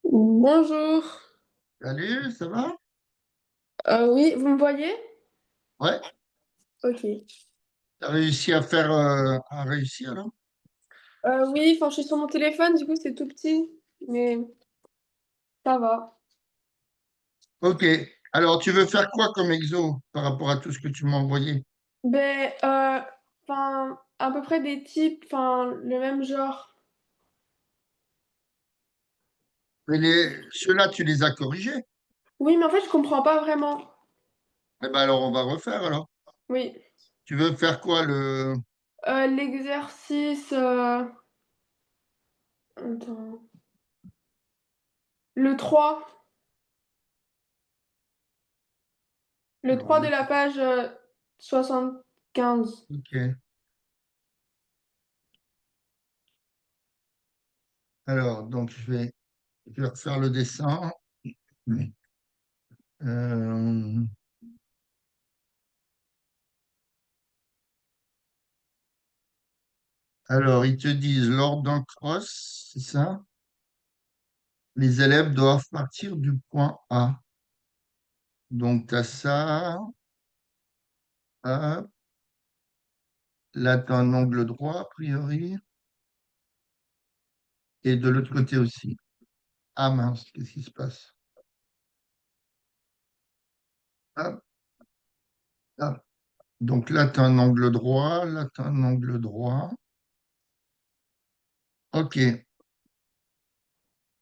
Bonjour. Salut, ça va? Oui, vous me voyez? Ouais, Ok. t'as réussi à faire à réussir là? Oui, enfin, je suis sur mon téléphone, du coup, c'est tout petit, mais ça va. Ok. Alors, tu veux faire quoi comme exo par rapport à tout ce que tu m'as envoyé? Ben, enfin, à peu près des types, enfin, le même genre. Mais ceux-là, tu les as corrigés. Oui, mais en fait, je comprends pas vraiment. Eh ben alors, on va refaire alors. Oui. Tu veux faire quoi le... L'exercice, attends. Le 3, le Alors, 3 de la page 75. ok. Alors, donc, je vais refaire le dessin. Euh, alors, ils te disent, lors d'un cross, c'est ça? Les élèves doivent partir du point A. Donc, tu as ça. Hop. Là, tu as un angle droit, a priori. Et de l'autre côté aussi. Ah mince, qu'est-ce qui se passe? Hop, hop. Donc là, tu as un angle droit, là, tu as un angle droit. OK.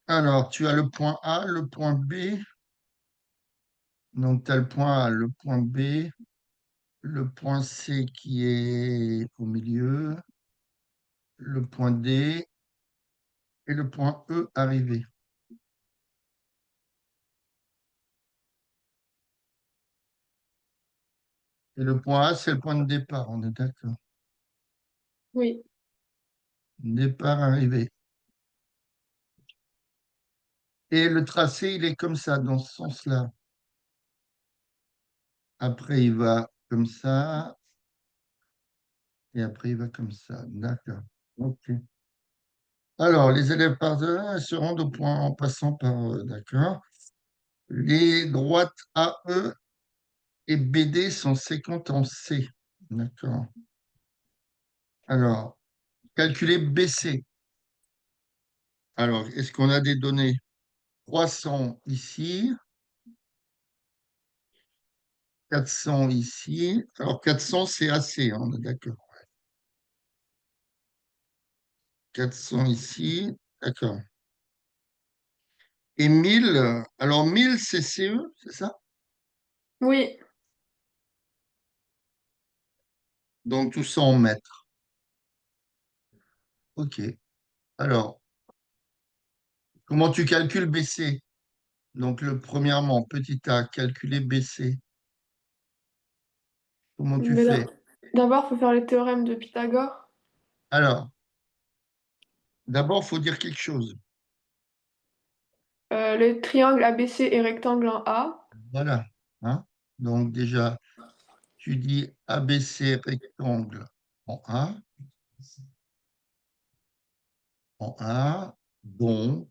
Alors, tu as le point A, le point B. Donc, tu as le point A, le point B, le point C qui est au milieu, le point D et le point E arrivé. Et le point A, c'est le point de départ, on est d'accord. Oui. Départ arrivé. Et le tracé, il est comme ça, dans ce sens-là. Après, il va comme ça, et après, il va comme ça. D'accord. OK. Alors, les élèves partent de là et se rendent au point en passant par d'accord. Les droites AE et BD sont séquentes en C. D'accord. Alors, calculer BC. Alors, est-ce qu'on a des données? 300 ici, 400 ici. Alors, 400, c'est AC, on est d'accord. 400 ici, d'accord. Et 1000, alors 1000, c'est CE, c'est ça? Oui. Donc, tout ça en mètres. OK. Alors, comment tu calcules BC? Donc, premièrement, petit a, calculer BC. Comment tu Mais fais? d'abord, il faut faire le théorème de Pythagore. Alors, d'abord, il faut dire quelque chose. Le triangle ABC est rectangle en A. Voilà. Hein. Donc, déjà, tu dis ABC rectangle en A, dont,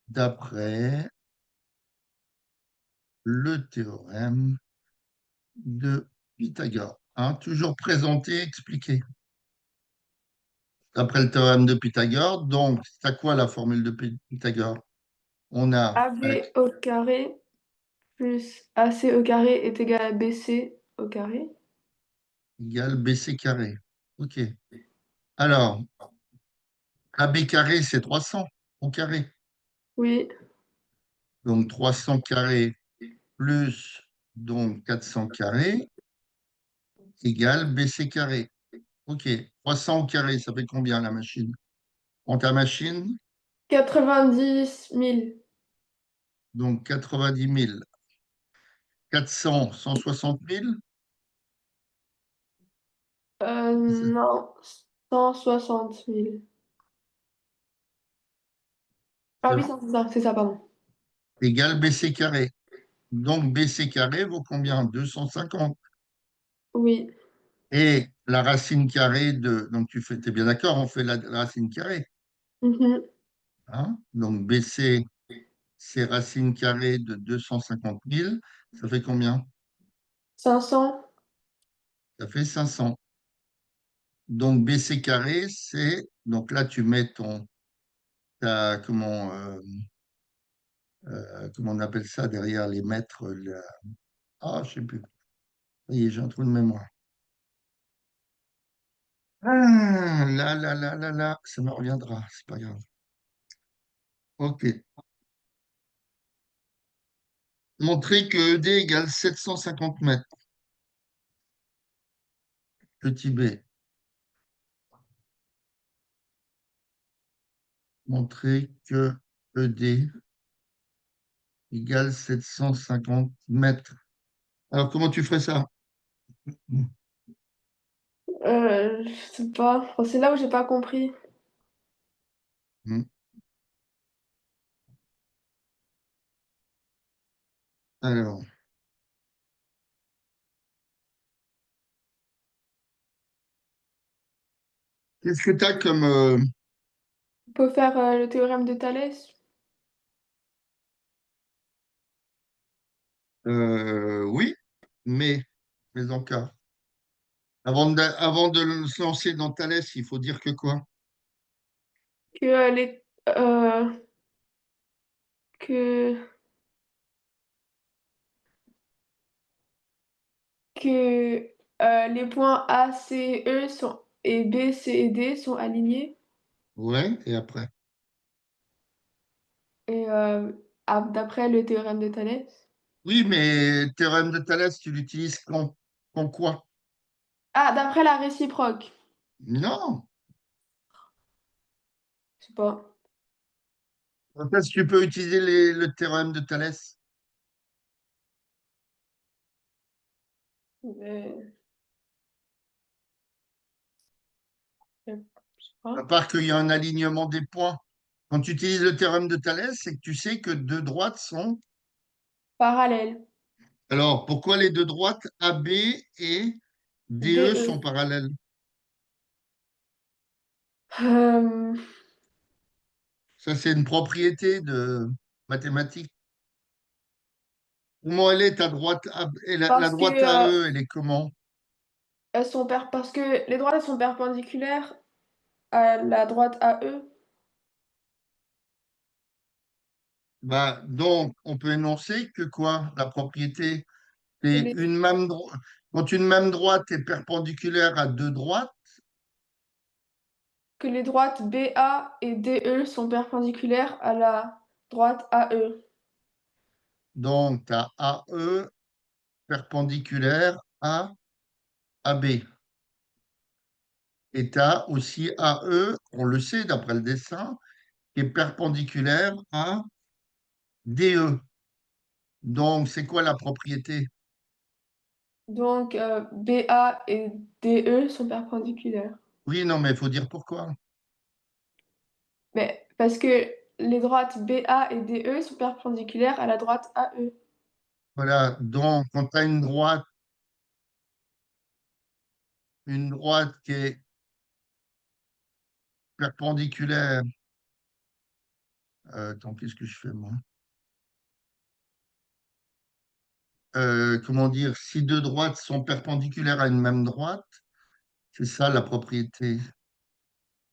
d'après le théorème de Pythagore. Hein. Toujours présenté, expliqué. D'après le théorème de Pythagore, donc, c'est à quoi la formule de Pythagore? On a AB au carré plus AC au carré est égal à BC au carré. égale BC carré. OK. Alors, AB carré, c'est 300 au carré. Oui. Donc 300 carré plus donc 400 carré égale BC carré. OK. 300 au carré, ça fait combien la machine? En ta machine, 90 000. donc 90 000. 400, 160 000. C'est ça. Non, 160 000. Ah oui, Ça c'est ça, pardon. égale BC carré. Donc BC carré vaut combien? 250. Oui. Et la racine carrée de... Donc, t'es bien d'accord, on fait la racine carrée. Mhm. Hein? Donc, BC, c'est racine carrée de 250 000. Ça fait combien? 500. Ça fait 500. Donc, BC carré, c'est... Donc là, tu mets comment on appelle ça derrière les mètres? Ah, je sais plus. Ça y est, j'ai un trou de mémoire. Ah, là, ça me reviendra, c'est pas grave. Ok. Montrer que ED égale 750 mètres. Petit b. Montrer que ED égale 750 mètres. Alors, comment tu ferais ça? Je sais pas. Enfin, c'est là où j'ai pas compris. Hmm. Alors, qu'est-ce que tu as comme... On peut faire le théorème de Thalès. oui, mais encore. Avant de se lancer dans Thalès, il faut dire que quoi? Que que que les points A, C, E sont et B, C et D sont alignés. Ouais, et après? Et d'après le théorème de Thalès. Oui, mais théorème de Thalès, tu l'utilises quand quoi? Ah, d'après la réciproque. Non. Je sais pas. Quand est-ce que tu peux utiliser le théorème de Thalès? Mais, je sais À pas. part qu'il y a un alignement des points. Quand tu utilises le théorème de Thalès, c'est que tu sais que deux droites sont... Parallèle. Alors, pourquoi les deux droites AB et DE DE. sont parallèles? Euh, Ça, c'est une propriété de mathématiques. Comment elle est ta droite AB et la parce que droite AE, elle est comment? parce que les droites elles sont perpendiculaires à la droite AE. Bah, donc, on peut énoncer que quoi? La propriété, Que c'est les, quand une même droite est perpendiculaire à deux droites, que les droites BA et DE sont perpendiculaires à la droite AE. donc tu as AE perpendiculaire à AB. Et tu as aussi AE, on le sait d'après le dessin, qui est perpendiculaire à DE. Donc, c'est quoi la propriété? Donc BA et DE sont perpendiculaires. Oui, non, mais il faut dire pourquoi. Mais parce que les droites BA et DE sont perpendiculaires à la droite AE. Voilà, donc quand tu as une droite qui est perpendiculaire, attends, qu'est-ce que je fais moi? Comment dire, si deux droites sont perpendiculaires à une même droite, c'est ça la propriété.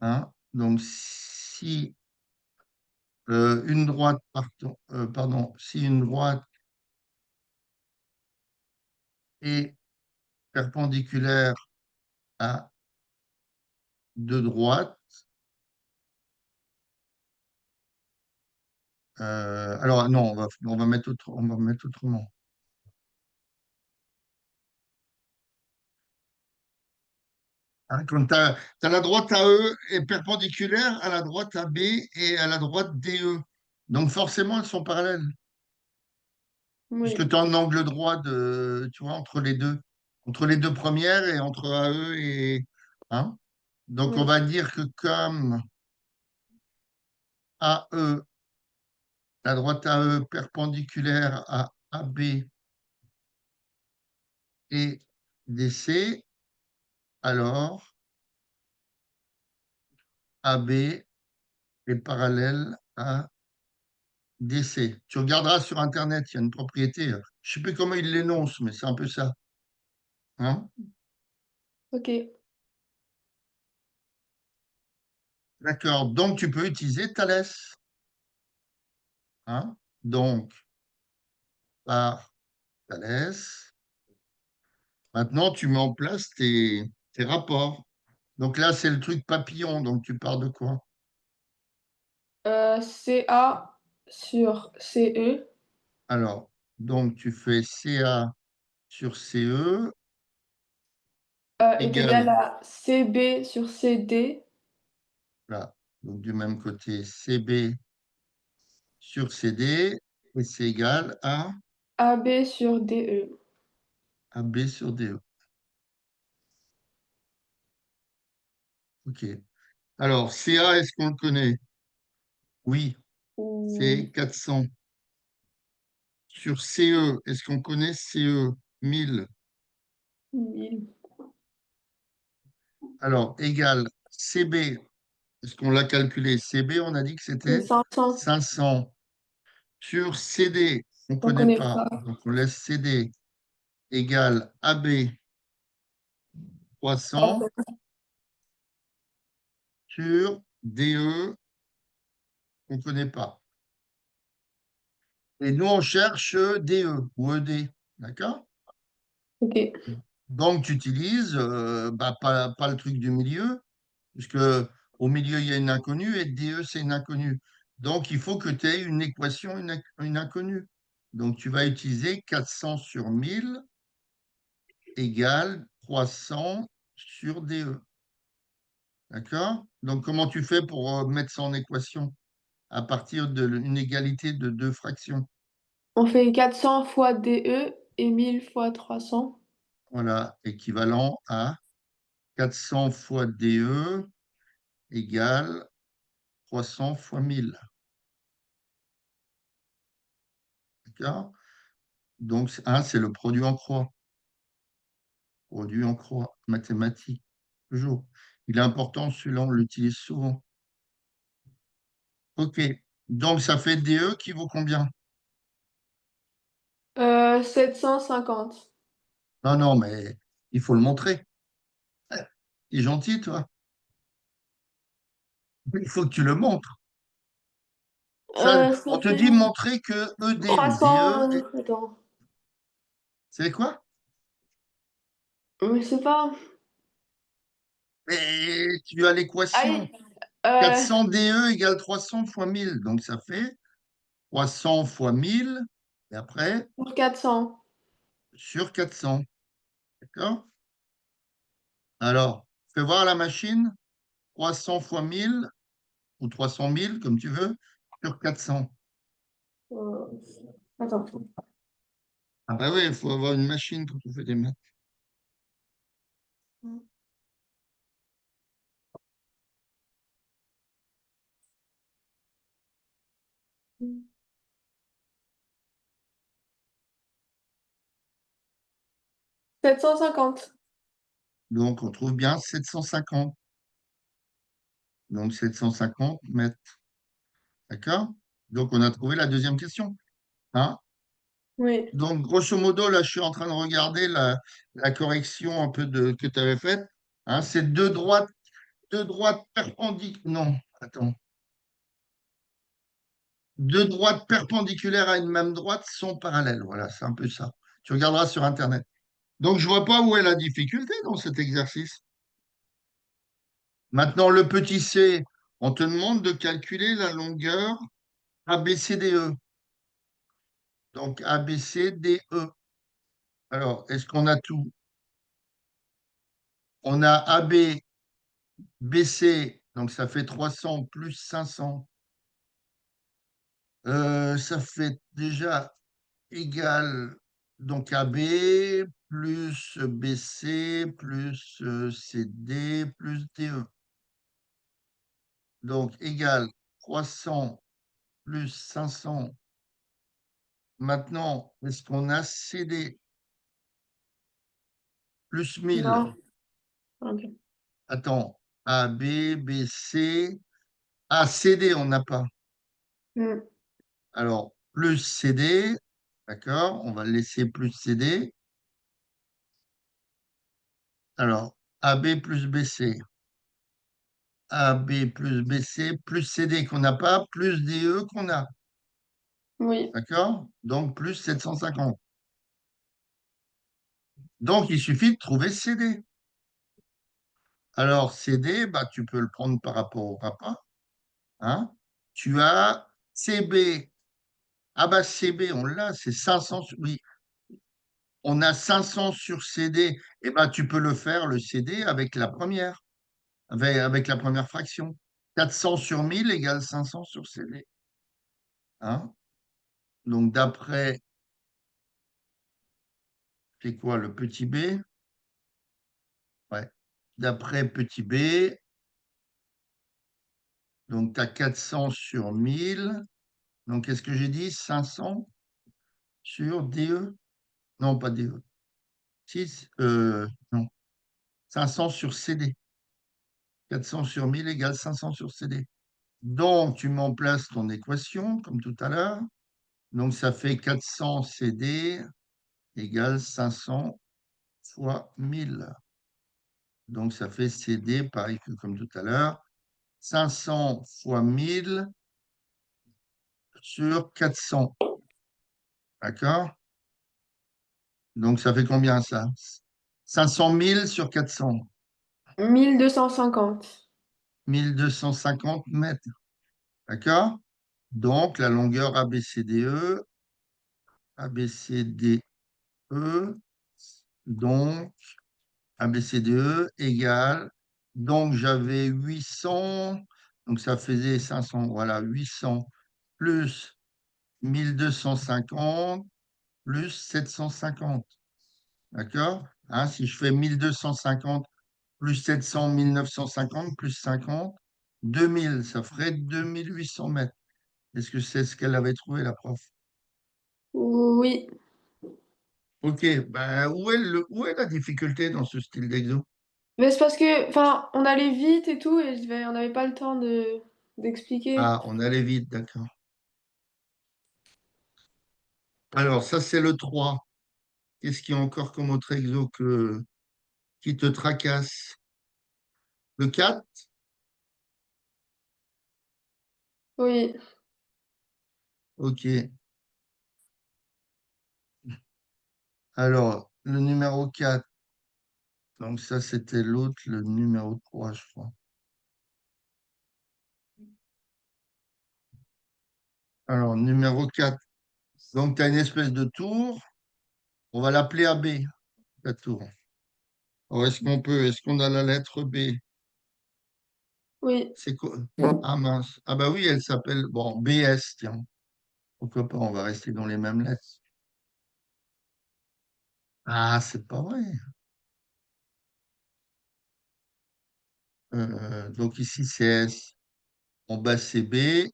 Hein? Donc, si une droite, pardon, si une droite est perpendiculaire à deux droites, alors non, on va mettre autrement. Hein, quand la droite AE est perpendiculaire à la droite AB et à la droite DE. Donc forcément, elles sont parallèles, puisque Oui, tu as un angle droit tu vois, entre les deux premières et entre AE et... Hein? Donc on oui. va dire que comme AE, la droite AE perpendiculaire à AB et DC, alors AB est parallèle à DC. Tu regarderas sur Internet, il y a une propriété. Je ne sais plus comment il l'énonce, mais c'est un peu ça. Hein? Ok. D'accord. Donc, tu peux utiliser Thalès. Hein? Donc, par Thalès, maintenant, tu mets en place tes rapports. Donc là, c'est le truc papillon. Donc, tu pars de quoi? CA sur CE Alors, donc, tu fais CA sur CE est égal égale, à CB sur CD, là, donc du même côté, CB sur CD, et c'est égal à AB sur DE. AB sur DE. OK. Alors, CA, est-ce qu'on le connaît? Oui, c'est Ou 400. Sur CE, est-ce qu'on connaît CE? 1000. 1000. Alors, égal CB, est-ce qu'on l'a calculé? CB, on a dit que C'est c'était 500. 500. Sur CD, on ne On connaît connaît pas, pas. donc on laisse CD égale AB 300 sur DE, on ne connaît pas. Et nous, on cherche DE ou ED. D'accord? Ok. Donc, tu utilises bah, pas le truc du milieu, puisque au milieu, il y a une inconnue et DE, c'est une inconnue. Donc, il faut que tu aies une équation, une inconnue. Donc, tu vas utiliser 400 sur 1000 égale 300 sur DE. D'accord? Donc, comment tu fais pour mettre ça en équation à partir d'une égalité de deux fractions? On fait 400 fois DE et 1000 fois 300. Voilà, équivalent à 400 fois DE égale 300 fois 1000. D'accord? Donc, c'est le produit en croix. Produit en croix, mathématique, toujours. Il est important, celui-là, on l'utilise souvent. OK. Donc, ça fait DE qui vaut combien? 750. Non, non, mais il faut le montrer. Il est gentil, toi. Il faut que tu le montres. Ça, Ça on te fait dit montrer que ED ou 300. DE, Attends. c'est quoi? Je sais pas. Mais tu as l'équation. Aïe. Euh, 400 DE égale 300 fois 1000. Donc, ça fait 300 fois 1000. Et après, pour 400. sur 400. D'accord? Alors, fais voir la machine. 300 fois 1000 ou 300 000, comme tu veux, sur 400. Euh, Attends. Ah bah oui, il faut avoir une machine quand on fait des maths. 750. Donc, on trouve bien 750. Donc, 750 mètres. D'accord? Donc, on a trouvé la deuxième question. Hein? Oui. Donc, grosso modo, là, je suis en train de regarder la correction un peu que tu avais faite. Hein, c'est deux droites perpendiculaires. Non, attends. Deux droites perpendiculaires à une même droite sont parallèles. Voilà, c'est un peu ça. Tu regarderas sur Internet. Donc, je ne vois pas où est la difficulté dans cet exercice. Maintenant, le petit c, on te demande de calculer la longueur ABCDE. Donc, ABCDE. Alors, est-ce qu'on a tout? On a AB, BC, donc ça fait 300 plus 500. Ça fait déjà égal, donc AB plus BC plus CD plus DE. Donc, égal 300 plus 500. Maintenant, est-ce qu'on a CD plus 1000? Non. OK. Attends, A, B, B, C. Ah, C, D, on n'a pas. Mmh. Alors, plus CD, d'accord, on va le laisser plus CD. Alors, AB plus BC, AB plus BC, plus CD qu'on n'a pas, plus DE qu'on a, Oui. d'accord? Donc, plus 750. Donc, il suffit de trouver CD. Alors, CD, bah, tu peux le prendre par rapport au papa, hein? Tu as CB. Ah bah, CB, on l'a, c'est 500. Oui, on a 500 sur CD. Eh ben, tu peux le faire, le CD, avec la première. Avec la première fraction. 400 sur 1000 égale 500 sur CD. Hein? Donc, d'après, c'est quoi le petit b? Ouais. D'après petit b, donc tu as 400 sur 1000. Donc, qu'est-ce que j'ai dit? 500 sur DE? Non, pas DE. 6, non. 500 sur CD. 400 sur 1000 égale 500 sur CD. Donc, tu mets en place ton équation, comme tout à l'heure. Donc, ça fait 400 CD égale 500 fois 1000. Donc, ça fait CD, pareil que comme tout à l'heure, 500 fois 1000 sur 400. D'accord? Donc, ça fait combien ça? 500 000 sur 400. 1250. 1250 mètres. D'accord? Donc, la longueur ABCDE, ABCDE, donc ABCDE égale, donc j'avais 800, donc ça faisait 500, voilà, 800 plus 1250 plus 750. D'accord? Hein, si je fais 1250 plus 700, 1950 plus 50, 2000, ça ferait 2800 mètres. Est-ce que c'est ce qu'elle avait trouvé, la prof? Oui. Ok, ben, où est la difficulté dans ce style d'exo? Mais c'est parce que, enfin, on allait vite et tout, et on n'avait pas le temps d'expliquer. Ah, on allait vite, d'accord. Alors, ça, c'est le 3. Qu'est-ce qu'il y a encore comme autre exo qui te tracasse? Le 4. Oui. Ok. Alors, le numéro 4. Donc ça, c'était l'autre, le numéro 3, je crois. Alors, numéro 4. Donc, tu as une espèce de tour. On va l'appeler AB, la tour. Alors, est-ce qu'on a la lettre B? Oui. C'est quoi? Ah mince. Ah bah oui, elle s'appelle, bon, BS, tiens. Pourquoi pas, on va rester dans les mêmes lettres. Ah, c'est pas vrai. Donc ici, c'est S. En bas, c'est B.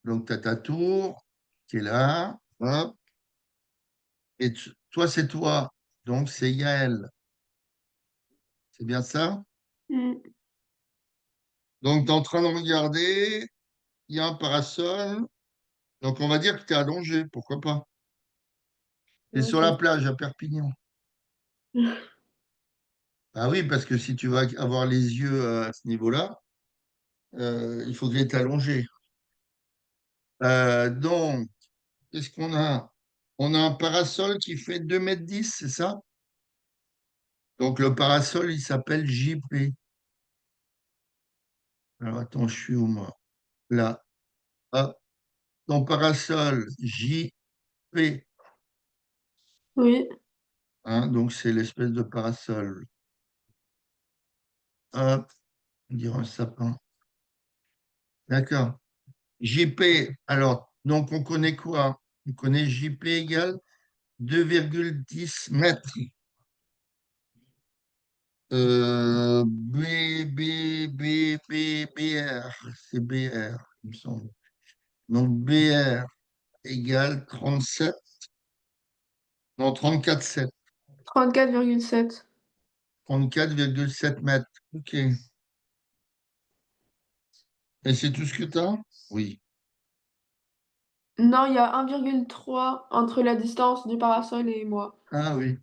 Donc, tu as ta tour qui est là. Hop. Et toi, c'est toi. Donc, c'est Yael. C'est bien ça? Mm. Donc, tu es en train de regarder, il y a un parasol. Donc, on va dire que tu es allongé, pourquoi pas? Tu es sur la Ok. plage à Perpignan. Ah oui, parce que si tu vas avoir les yeux à ce niveau-là, il faudrait être allongé. Donc, qu'est-ce qu'on a? On a un parasol qui fait 2,10 m, c'est ça? Donc, le parasol, il s'appelle JP. Alors, attends, je suis où, moi? Là. Hop. Ton parasol, JP. Oui. Hein, donc, c'est l'espèce de parasol. Hop, on dirait un sapin. D'accord. JP, alors, donc on connaît quoi? On connaît JP égale 2,10 mètres. BR, c'est BR, il me semble. Donc BR égale 37, non 34,7. 34,7. 34,7 mètres. OK. Et c'est tout ce que tu as? Oui. Non, il y a 1,3 entre la distance du parasol et moi. Ah oui.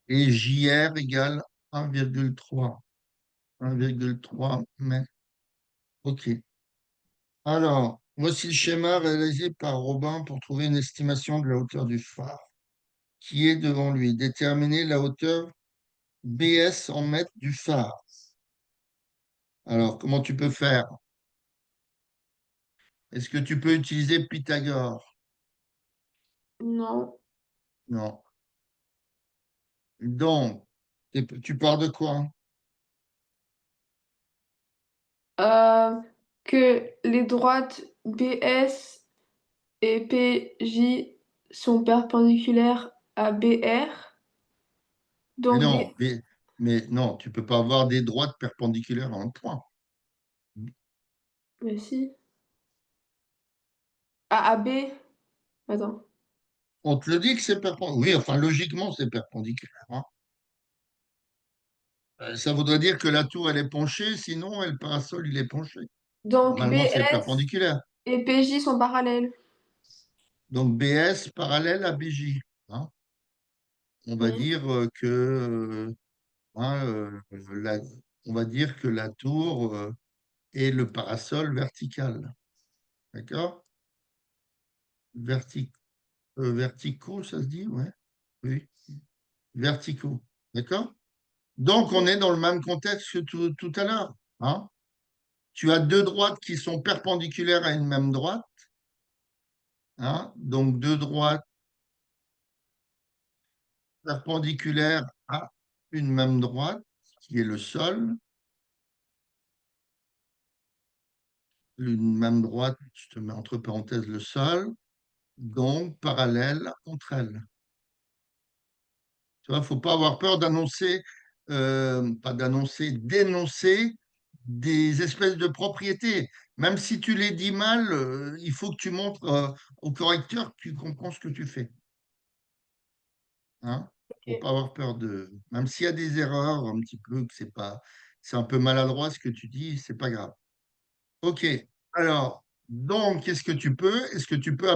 Et JR égale 1,3. 1,3 mètres. OK. Alors, voici le schéma réalisé par Robin pour trouver une estimation de la hauteur du phare qui est devant lui. Déterminer la hauteur BS en mètres du phare. Alors, comment tu peux faire? Est-ce que tu peux utiliser Pythagore? Non. Non. Donc, tu pars de quoi? Euh, que les droites BS et PJ sont perpendiculaires à BR. Mais Donc non, des... mais non, tu peux pas avoir des droites perpendiculaires à un point. Mais si. À AB. Attends. On te le dit que c'est perpendiculaire. Oui, enfin, logiquement, c'est perpendiculaire, hein. Ça voudrait dire que la tour, elle est penchée, sinon, le parasol, il est penché. Donc Normalement, c'est BS perpendiculaire. et PJ sont parallèles. Donc, BS parallèle à BJ, hein. On va Oui. dire que, hein, on va dire que la tour est le parasol vertical. D'accord? Verti- verticaux, ça se dit? Ouais. Oui. Verticaux. D'accord? Donc, on est dans le même contexte que tout à l'heure, hein. Tu as deux droites qui sont perpendiculaires à une même droite, hein. Donc, deux droites perpendiculaires à une même droite, qui est le sol. Une même droite, je te mets entre parenthèses le sol, donc parallèles entre elles. Tu vois, il ne faut pas avoir peur d'annoncer, pas d'annoncer, d'énoncer des espèces de propriétés. Même si tu les dis mal, il faut que tu montres au correcteur que tu comprends ce que tu fais. Hein? Faut pas Ok. avoir peur de. Même s'il y a des erreurs un petit peu, que c'est pas, c'est un peu maladroit ce que tu dis, c'est pas grave. Ok. Alors, donc, qu'est-ce que tu peux? Est-ce que tu peux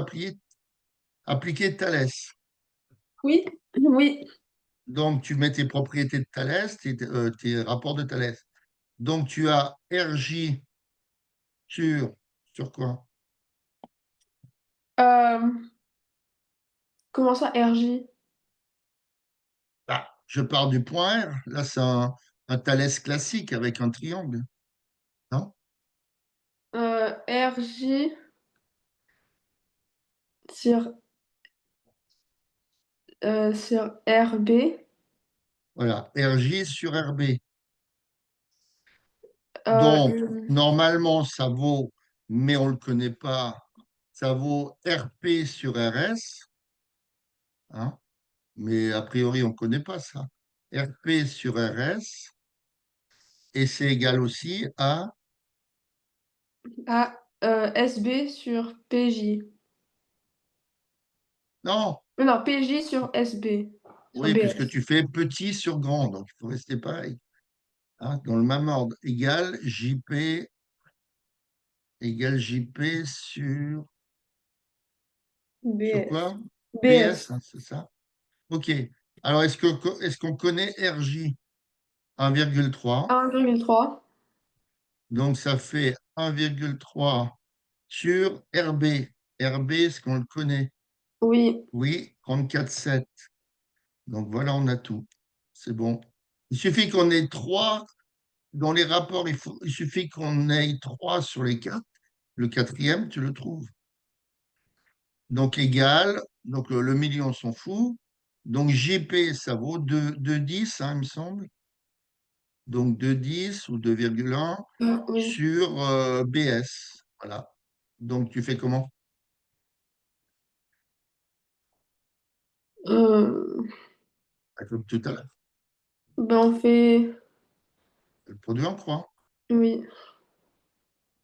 appliquer Thalès? Oui. Oui. Donc, tu mets tes propriétés de Thalès, tes rapports de Thalès. Donc, tu as RJ sur quoi? Euh, comment ça, RJ? Ah, je pars du point R. Là, c'est un Thalès classique avec un triangle. Non? RJ sur, sur RB. Voilà, RJ sur RB. Donc, Euh, normalement, ça vaut, mais on ne le connaît pas, ça vaut RP sur RS, hein, mais a priori, on ne connaît pas ça. RP sur RS, et c'est égal aussi à, à SB sur PJ. non, Non, PJ sur SB. Sur oui, puisque BS. tu fais petit sur grand, donc il faut rester pareil, hein, dans le même ordre, égal JP sur BS. quoi? BS, BS. hein, c'est ça? OK. Alors, est-ce qu'on connaît RJ? 1,3. 1,3. Donc, ça fait 1,3 sur RB. RB, est-ce qu'on le connaît? Oui. Oui, 34,7. Donc, voilà, on a tout. C'est bon. Il suffit qu'on ait 3 dans les rapports. Il suffit qu'on ait 3 sur les 4. Le quatrième, tu le trouves. Donc, égal. Donc, le million, on s'en fout. Donc, JP, ça vaut 2,10, hein, il me semble. Donc 2,10 ou 2,1 Oui. sur BS. Voilà. Donc tu fais comment? Euh, Bah, comme tout à l'heure. ben on fait. Le produit en croix. Oui.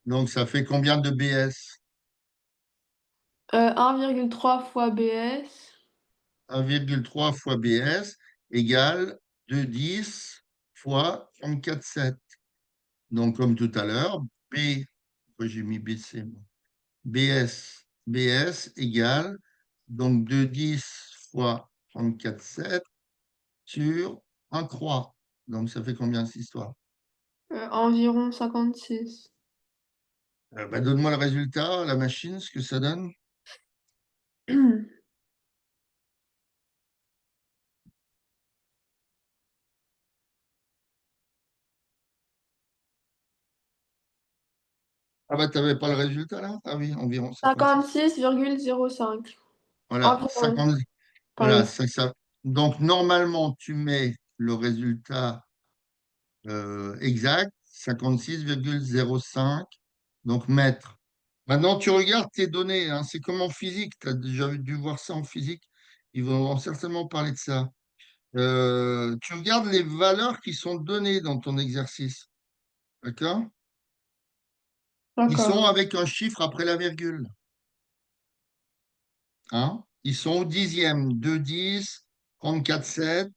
Donc ça fait combien de BS? 1,3 fois BS. 1,3 fois BS égale 2,10 fois 34,7. Donc, comme tout à l'heure, B, pourquoi j'ai mis BC, moi BS égale, donc 2,10 fois 34,7 sur 1,3. Donc, ça fait combien cette histoire? Environ 56. Bah, donne-moi le résultat, à la machine, ce que ça donne. Ah bah, tu n'avais pas le résultat là? Ah oui, environ 56. 56,05. Voilà, Environ, 50, par voilà, exemple. ça. Donc, normalement, tu mets le résultat exact, 56,05, donc mètres. Maintenant, tu regardes tes données, hein, c'est comme en physique, tu as déjà dû voir ça en physique, ils vont certainement parler de ça. Tu regardes les valeurs qui sont données dans ton exercice, d'accord? Ils sont D'accord. avec un chiffre après la virgule, hein? Ils sont au dixième, 2,10, 34,7,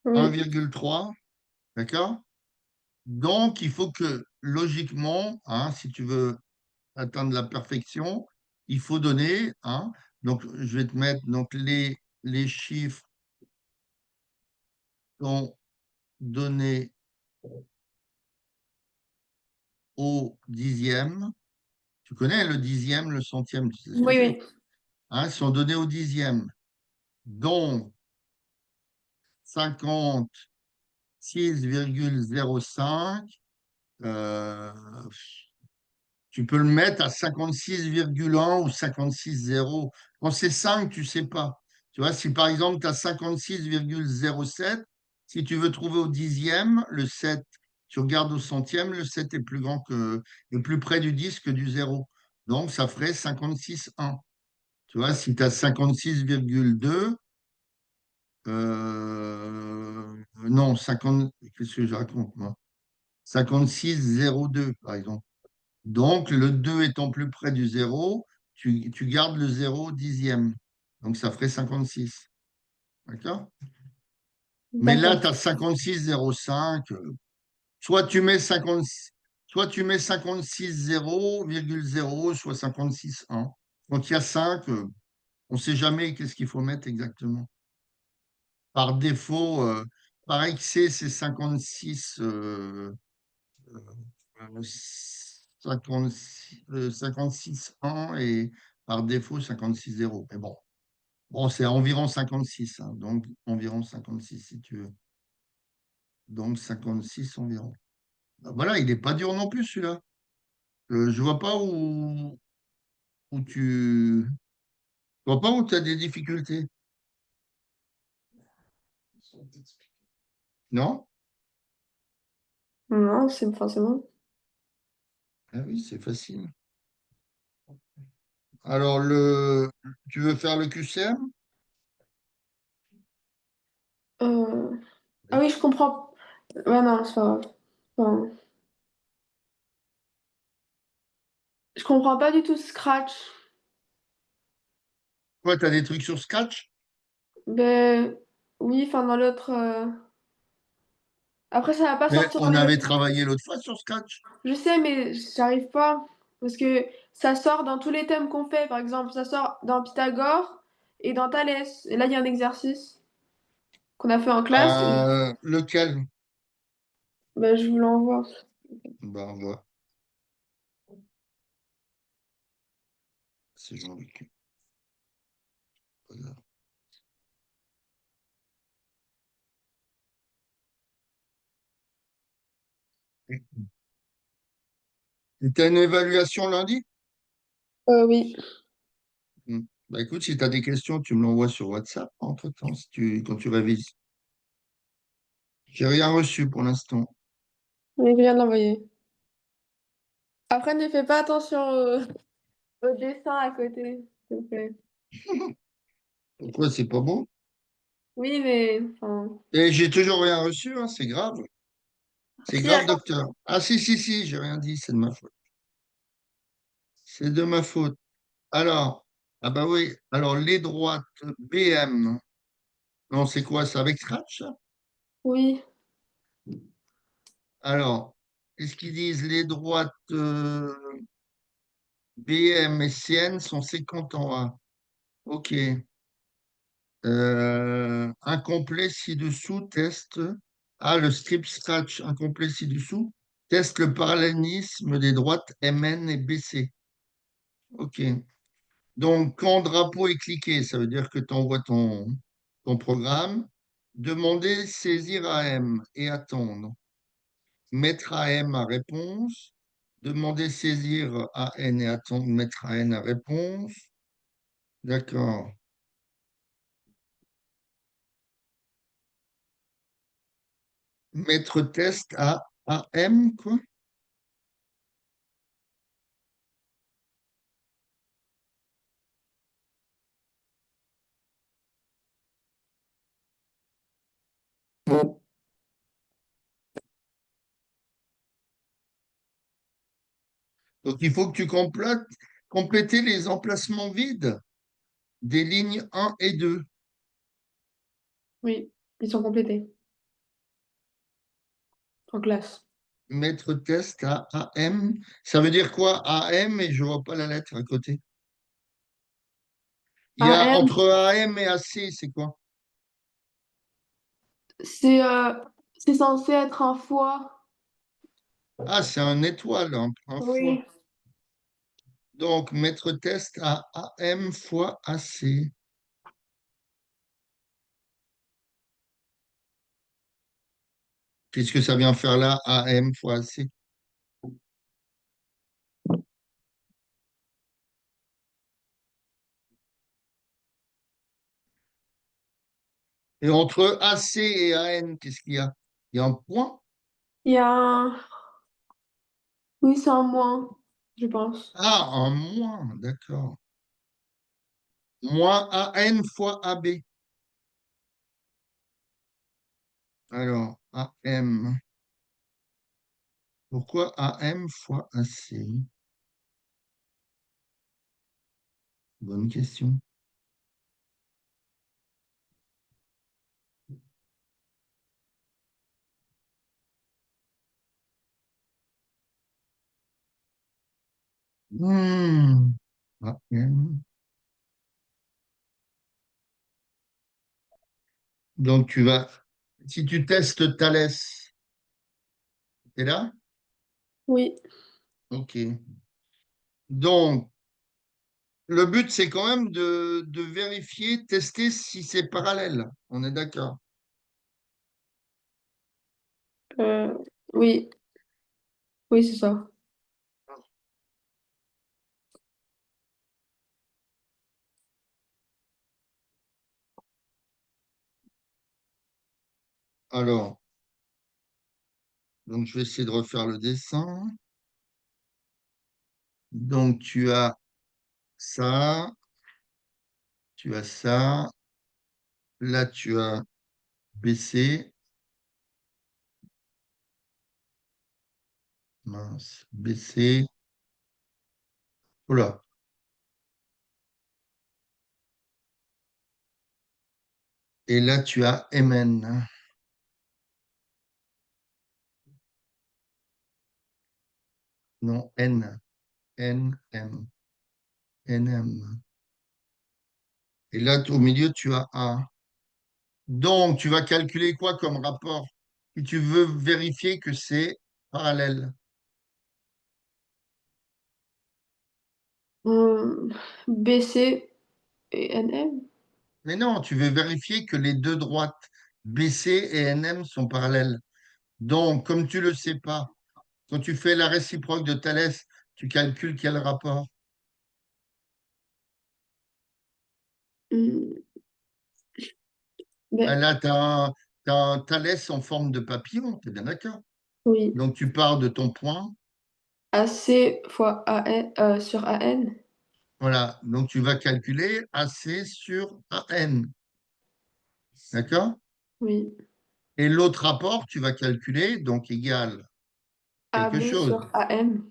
Oui. 1,3, d'accord? Donc, il faut que, logiquement, hein, si tu veux atteindre la perfection, il faut donner, hein, donc je vais te mettre donc les chiffres sont donnés au dixième. Tu connais le dixième, le centième, tu sais ce que Oui, c'est. oui. Hein, sont donnés au dixième. Donc 56,05, euh, tu peux le mettre à 56,1 ou 56,0. Quand c'est 5, tu ne sais pas. Tu vois, si par exemple tu as 56,07, si tu veux trouver au dixième, le 7, tu regardes au centième, le 7 est plus grand est plus près du 10 que du zéro. Donc ça ferait 56,1. Tu vois, si tu as 56,2, non, 50, qu'est-ce que je raconte, moi? 56,02, par exemple. Donc, le 2 étant plus près du zéro, tu gardes le zéro dixième. Donc, ça ferait 56. D'accord? Mais là, D'accord. tu as 56,05. Soit tu mets 50, soit tu mets 56,0,0, soit 56,1. Quand il y a 5, on ne sait jamais qu'est-ce qu'il faut mettre exactement. Par défaut, par excès, c'est 56, 56,1 et par défaut 56,0. Mais bon, c'est environ 56, hein, donc environ 56 si tu veux. Donc 56 environ. Ben voilà, il n'est pas dur non plus celui-là. Je vois pas où tu. Je vois pas où tu as des difficultés. Non? Non, c'est forcément. Ah oui, c'est facile. Alors, tu veux faire le QCM? Euh, Ah oui, je comprends. Ouais, non, c'est pas grave. Enfin, je comprends pas du tout Scratch. Quoi, tu as des trucs sur Scratch? Ben oui, enfin dans l'autre. Après, ça va pas Mais sortir dans on les avait autres. travaillé l'autre fois sur Scratch. Je sais, mais j'arrive pas. Parce que ça sort dans tous les thèmes qu'on fait. Par exemple, ça sort dans Pythagore et dans Thalès. Et là, il y a un exercice qu'on a fait en classe. Lequel? Ben, je vous l'envoie. Ben, on voit. C'est Jean-Luc. Voilà. Et tu as une évaluation lundi? Oui. Hmm. Bah, écoute, si tu as des questions, tu me l'envoies sur WhatsApp entre-temps, quand tu révises. J'ai rien reçu pour l'instant. Oui, je viens de l'envoyer. Après, ne fais pas attention au dessin à côté, s'il te plaît. Pourquoi c'est pas bon? Oui, mais enfin. Et j'ai toujours rien reçu, hein, c'est grave. C'est Si, grave, attends. docteur. Ah si, si, si, j'ai rien dit, c'est de ma faute. C'est de ma faute. Alors, ah bah oui, alors les droites BM, non, c'est quoi, c'est avec Scratch, ça? Oui, Alors, qu'est-ce qu'ils disent? Les droites BM et CN sont séquentes en A. OK. Incomplet ci-dessous, test. Ah, le strip scratch incomplet ci-dessous. Teste le parallélisme des droites MN et BC. OK. Donc, quand drapeau est cliqué, ça veut dire que tu envoies ton programme. Demander saisir AM et attendre. Mettre AM à réponse. Demander saisir AN et attendre mettre AN à réponse. D'accord. Mettre test à AM, quoi. Donc, il faut que tu complètes compléter les emplacements vides des lignes 1 et 2. oui, ils sont complétés en classe. Mettre test à AM. Ça veut dire quoi, AM, et je vois pas la lettre à côté. Il y a AM, entre AM et AC, c'est quoi? c'est euh, c'est censé être un fois. Ah, c'est un étoile, un fois. Oui. Donc, mettre test à AM fois AC. Qu'est-ce que ça vient faire là, AM fois AC? Et entre AC et AN, qu'est-ce qu'il y a? Il y a un point? Il y a un... Oui, c'est un moins, je pense. Ah, un moins, d'accord. Moins AN fois AB. Alors, AM. Pourquoi AM fois AC? Bonne question. AM. Donc, si tu testes Thalès, t'es là? Oui, OK. Donc, le but, c'est quand même de vérifier, tester si c'est parallèle. On est d'accord. euh, oui, oui, c'est ça. Alors, donc je vais essayer de refaire le dessin. Donc, tu as ça, tu as ça. Là, tu as BC. Mince, BC. Oula. Et là, tu as MN. Non, N. N, M. NM. Et là, au milieu, tu as A. Donc, tu vas calculer quoi comme rapport? Si tu veux vérifier que c'est parallèle. Hum, BC et NM. Mais non, tu veux vérifier que les deux droites BC et NM sont parallèles. Donc, comme tu ne le sais pas, quand tu fais la réciproque de Thalès, tu calcules quel rapport? Hum, Ah, ben, là, tu as un Thalès en forme de papillon, tu es bien d'accord? oui. Donc, tu pars de ton point. AC fois AN, sur AN. Voilà. Donc, tu vas calculer AC sur AN. D'accord? Oui. Et l'autre rapport, tu vas calculer, donc égal quelque AB chose. sur AM.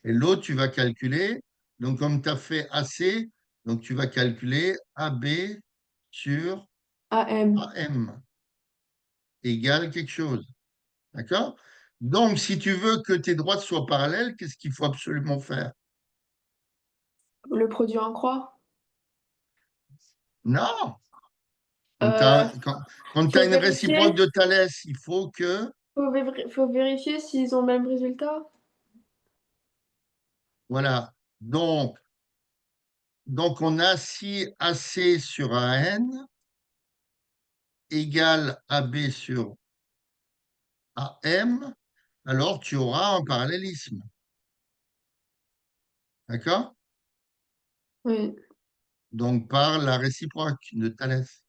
Et l'autre, tu vas calculer, donc comme tu as fait AC, donc tu vas calculer AB sur AM. AM. égale quelque chose. D'accord? Donc, si tu veux que tes droites soient parallèles, qu'est-ce qu'il faut absolument faire? Le produit en croix. Non! Quand tu Euh, as, quand t'as faut une réciproque vérifier, de Thalès, il faut que, faut vérifier s'ils ont le même résultat. voilà. Donc on a si AC sur AN égale AB sur AM, alors tu auras un parallélisme. D'accord? Oui, Donc par la réciproque de Thalès.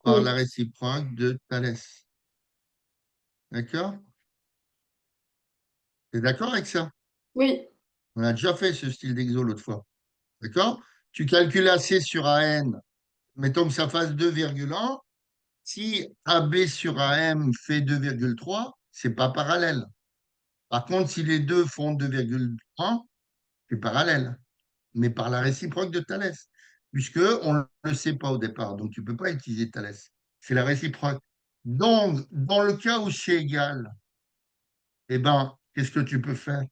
Par la oui, réciproque de Thalès. D'accord? Tu es d'accord avec ça? oui. On a déjà fait ce style d'exo l'autre fois. D'accord? Tu calcules AC sur AN, mettons que ça fasse 2,1. Si AB sur AM fait 2,3, c'est pas parallèle. Par contre, si les deux font 2,1, c'est parallèle, mais par la réciproque de Thalès, puisque on ne le sait pas au départ, donc tu ne peux pas utiliser Thalès. C'est la réciproque. Donc, dans le cas où c'est égal, eh ben, qu'est-ce que tu peux faire?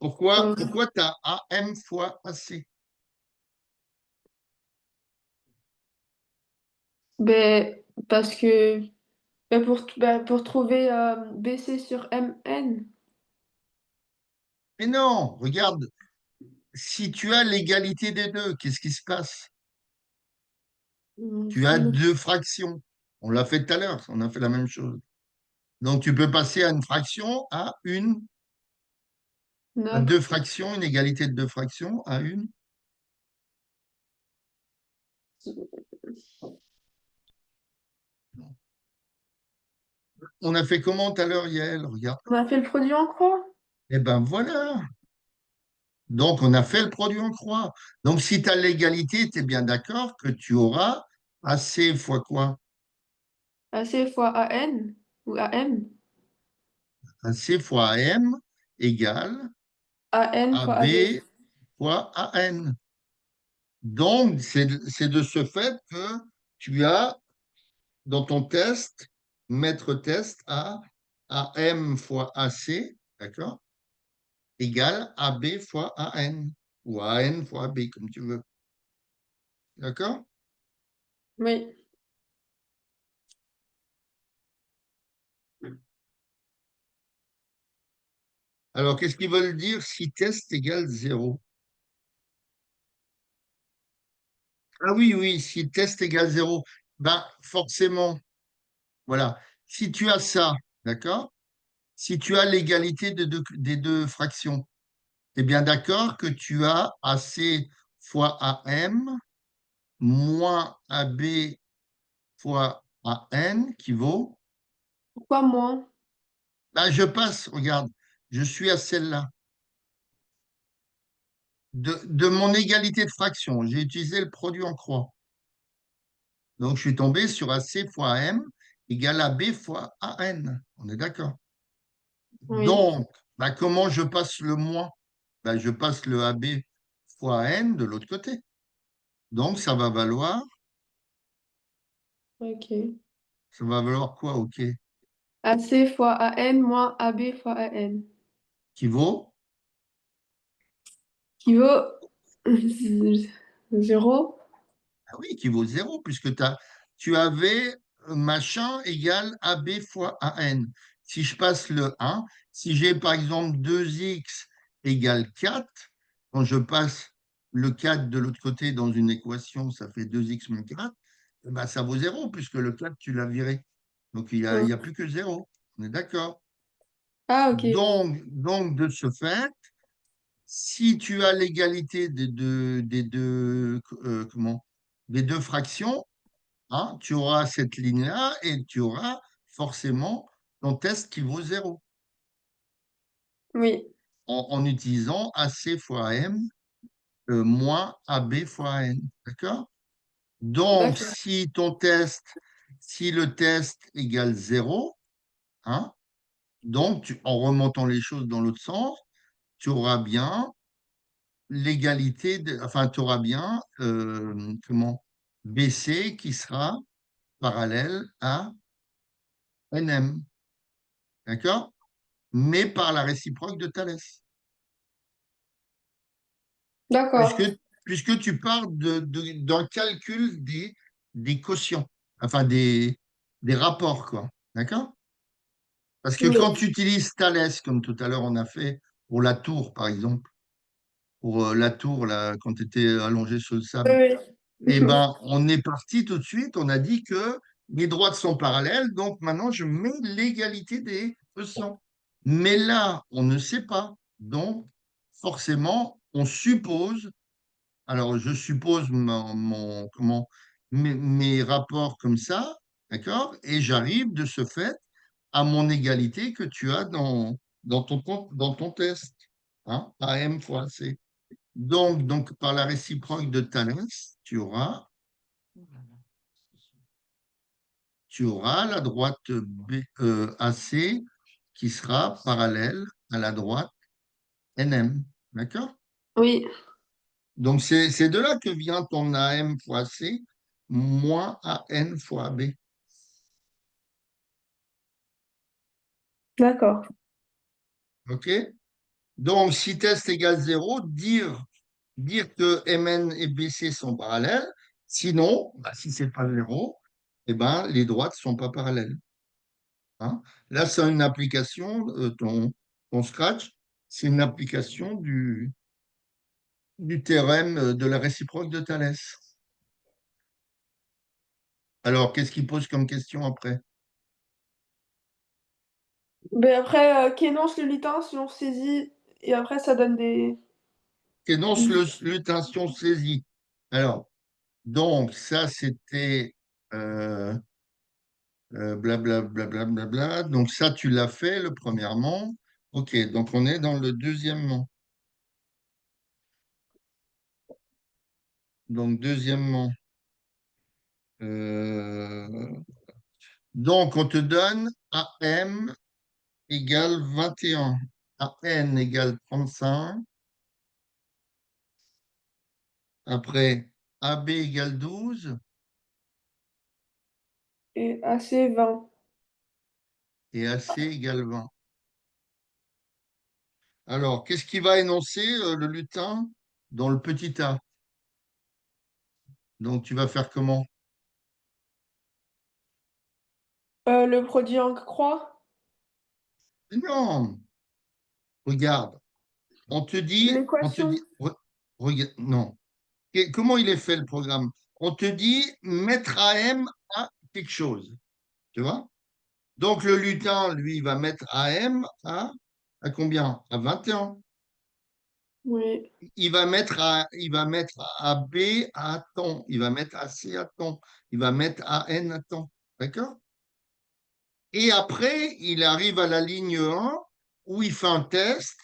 Euh, Pourquoi tu as AM fois AC? ben, parce que pour trouver BC sur MN, Mais non, regarde, si tu as l'égalité des deux, qu'est-ce qui se passe? Tu as si deux fractions. On l'a fait tout à l'heure, on a fait la même chose. Donc, tu peux passer à une fraction, à deux notre, fractions, une égalité de deux fractions, à une. On a fait comment tout à l'heure, Yael? Regarde. on a fait le produit en croix. Eh ben voilà. Donc, on a fait le produit en croix. Donc, si tu as l'égalité, tu es bien d'accord que tu auras AC fois quoi? AC fois AN ou AM. AC fois AM égale AN fois AB. AB fois AN. Donc, c'est de ce fait que tu as dans ton test, maître test à AM fois AC, d'accord, égale AB fois AN, ou AN fois AB, comme tu veux. D'accord? Oui. Alors, qu'est-ce qu'ils veulent dire si test égale 0? Ah oui, oui, si test égale 0, ben forcément, voilà. Si tu as ça, d'accord? Si tu as l'égalité des deux fractions, tu es bien d'accord que tu as AC fois AM moins AB fois AN qui vaut, Pourquoi moins? ben, je passe, regarde, je suis à celle-là. De mon égalité de fraction, j'ai utilisé le produit en croix. Donc, je suis tombé sur AC fois AM égale AB fois AN. On est d'accord. Oui. Donc, ben, comment je passe le moins? Ben, je passe le AB fois AN de l'autre côté. Donc, Ok. ça va valoir quoi, OK? AC fois AN moins AB fois AN. Qui vaut? Qui vaut 0. Ah oui, qui vaut 0, puisque tu avais machin égale AB fois AN. Si je passe le 1, si j'ai par exemple 2x égale 4, quand je passe le 4 de l'autre côté dans une équation, ça fait 2x moins 4, eh ben, ça vaut 0, puisque le 4, tu l'as viré. Donc, il y a plus que 0. On est d'accord. Ah, ok. Donc, de ce fait, si tu as l'égalité des deux fractions, hein, tu auras cette ligne-là et tu auras forcément ton test qui vaut 0 Oui. en utilisant AC fois AM moins AB fois N. D'accord? Donc, D'accord. si le test égale 0, hein, donc en remontant les choses dans l'autre sens, tu auras bien l'égalité, enfin, tu auras bien, comment, BC qui sera parallèle à NM. D'accord? Mais par la réciproque de Thalès. D'accord. Puisque, puisque tu pars d'un calcul des quotients, enfin des rapports, quoi. D'accord? Parce que Oui, quand tu utilises Thalès, comme tout à l'heure on a fait pour la tour, par exemple, pour la tour, là, quand tu étais allongé sur le sable, oui, eh oui. ben, on est parti tout de suite, on a dit que les droites sont parallèles, donc maintenant je mets l'égalité des quotients. Mais là, on ne sait pas. Donc, forcément, on suppose, alors je suppose mes rapports comme ça, d'accord? Et j'arrive de ce fait à mon égalité que tu as dans ton test, hein, AM fois C. Donc, par la réciproque de Thalès, tu auras la droite AC qui sera parallèle à la droite NM. D'accord? Oui, Donc, c'est de là que vient ton AM fois C moins AN fois B. d'accord. OK? Donc, si test égale 0, dire que MN et BC sont parallèles. Sinon, bah, si c'est pas 0, eh ben, les droites ne sont pas parallèles. Hein. Là, c'est une application, ton Scratch, c'est une application du théorème de la réciproque de Thalès. Alors, qu'est-ce qu'il pose comme question après? Mais après, qu'énonce le lutin si on saisit et après ça donne des. Énonce l'intention saisie. Alors, donc, ça, c'était blablabla. Donc, ça, tu l'as fait, le premièrement. OK, donc on est dans le deuxièmement. Donc, deuxièmement, euh, donc, on te donne AM égale 21, AN égale 35, après AB égale 12 Et assez 20. et AC égale 20. Alors, qu'est-ce qui va énoncer le lutin dans le petit a? Donc, tu vas faire comment? Le produit en croix, Non, regarde, on te l'équation. dit, regarde, non. Comment il est fait le programme? On te dit mettre AM à quelque chose, tu vois? Donc, le lutin, lui, il va mettre AM à combien? À 21. Oui. Il va mettre à B à temps. Il va mettre à C à temps. Il va mettre à N à temps. D'accord? Et après, il arrive à la ligne 1 où il fait un test.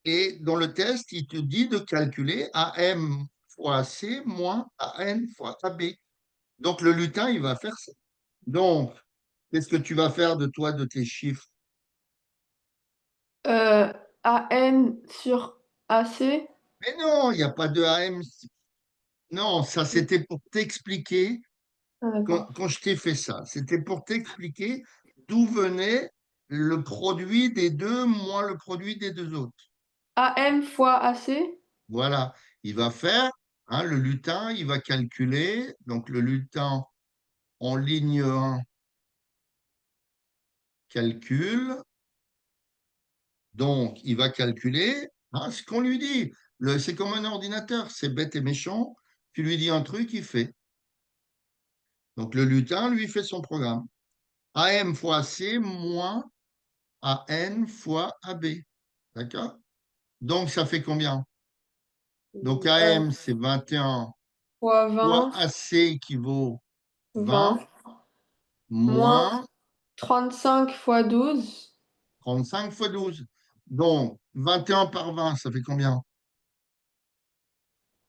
Et dans le test, il te dit de calculer AM fois C moins AN fois AB. Donc, le lutin, il va faire ça. Donc, qu'est-ce que tu vas faire de toi, de tes chiffres? Euh, AN sur AC. Mais non, il n'y a pas de AM. Non, ça, c'était pour t'expliquer Ah, d'accord. quand je t'ai fait ça. C'était pour t'expliquer d'où venait le produit des deux moins le produit des deux autres. AM fois AC. Voilà. Il va faire, hein, le lutin, il va calculer. Donc, le lutin en ligne 1 calcule. Donc, il va calculer, hein, ce qu'on lui dit. C'est comme un ordinateur, c'est bête et méchant. Tu lui dis un truc, il fait. Donc, le lutin, lui, fait son programme. AM fois C moins AN fois AB. D'accord? Donc, ça fait combien? Donc, Euh, AM, c'est 21 fois fois 20. AC équivaut 20 20. Moins moins 35 fois 12. 35 fois 12. Donc, 21 par 20, ça fait combien?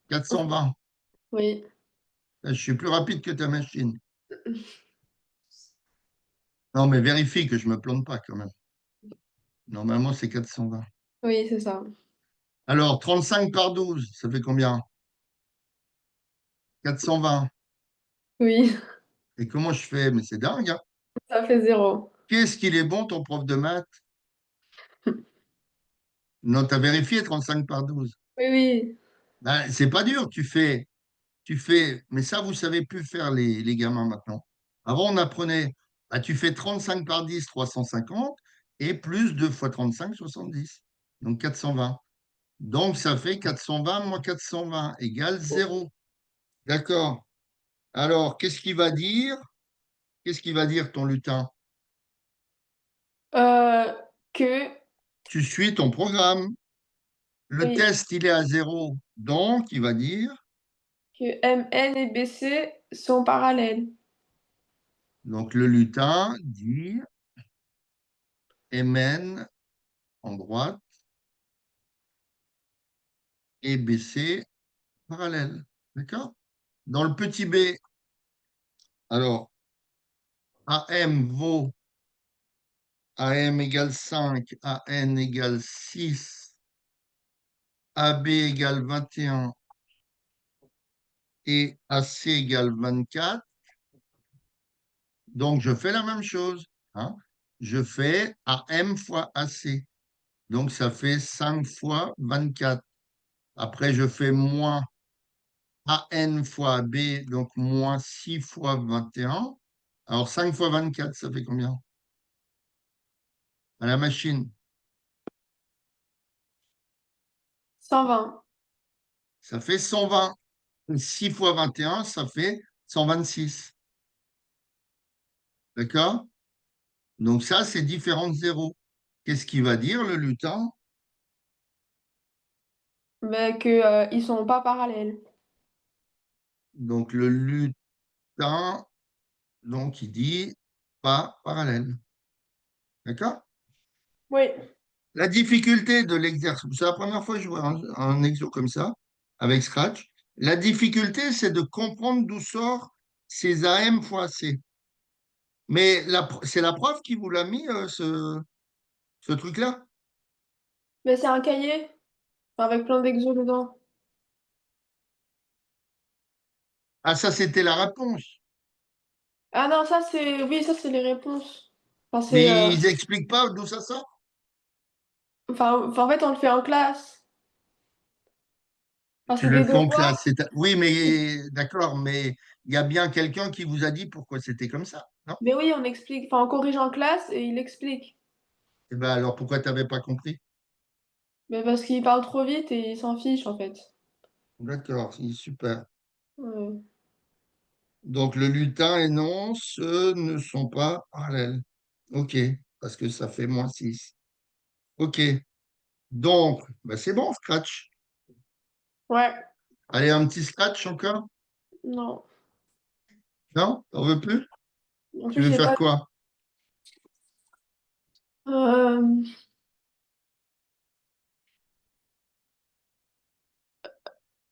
420. Oui. Je suis plus rapide que ta machine. Non, mais vérifie que je ne me plante pas quand même. Normalement, c'est 420. Oui, c'est ça. Alors, 35 par 12, ça fait combien? 420. Oui, Et comment je fais? Mais c'est dingue, hein. ça fait 0. Qu'est-ce qu'il est bon, ton prof de maths? Non, tu as vérifié 35 par 12. Oui, oui. Ben, c'est pas dur, mais ça, vous savez plus faire les gamins maintenant. Avant, on apprenait, bah, tu fais 35 par 10, 350, et plus 2 fois 35, 70. Donc 420. Donc ça fait 420 moins 420 égale 0. D'accord. Alors, qu'est-ce qu'il va dire? Qu'est-ce qu'il va dire ton lutin? Euh, que, Tu suis ton programme. Le oui, test, il est à 0. Donc, il va dire, que MN et BC sont parallèles. donc le lutin dit MN en droite et BC parallèle. D'accord? Dans le petit b, alors, AM vaut AM égale 5, AN égale 6, AB égale 21 et AC égale 24. Donc, je fais la même chose, hein. Je fais AM fois AC. Donc, ça fait 5 fois 24. Après, je fais moins AN fois AB, donc moins 6 fois 21. Alors, 5 fois 24, ça fait combien? À la machine, 120. ça fait 120. 6 fois 21, ça fait 126. D'accord? Donc ça, c'est différent de zéro. Qu'est-ce qu'il va dire, le lutin? Mais que, ils sont pas parallèles. Donc le lutin, donc il dit pas parallèle. D'accord? Oui. La difficulté de l'exercice, c'est la première fois que je vois un exo comme ça, avec Scratch. La difficulté, c'est de comprendre d'où sort ces AM fois C. Mais c'est la prof qui vous l'a mis, ce truc-là? Mais c'est un cahier avec plein d'exos dedans. Ah, ça, c'était la réponse. Ah non, ça c'est. Oui, ça c'est les réponses. Enfin, c'est. Mais ils n'expliquent pas d'où ça sort. En fait, on le fait en classe. Enfin, Tu c'est le des fais en devoirs. classe. Oui, mais d'accord, mais il y a bien quelqu'un qui vous a dit pourquoi c'était comme ça, non? Mais oui, on explique. Enfin, on corrige en classe et il explique. Eh ben alors pourquoi tu n'avais pas compris? Mais parce qu'il parle trop vite et il s'en fiche en fait. D'accord, super. Ouais. Donc le lutin et non, ce ne sont pas parallèles. OK, parce que ça fait moins 6. OK, donc ben c'est bon, scratch. Ouais. Allez, un petit scratch encore? Non. Non? T'en veux plus? En Tu plus, veux j'ai faire pas. quoi? Euh,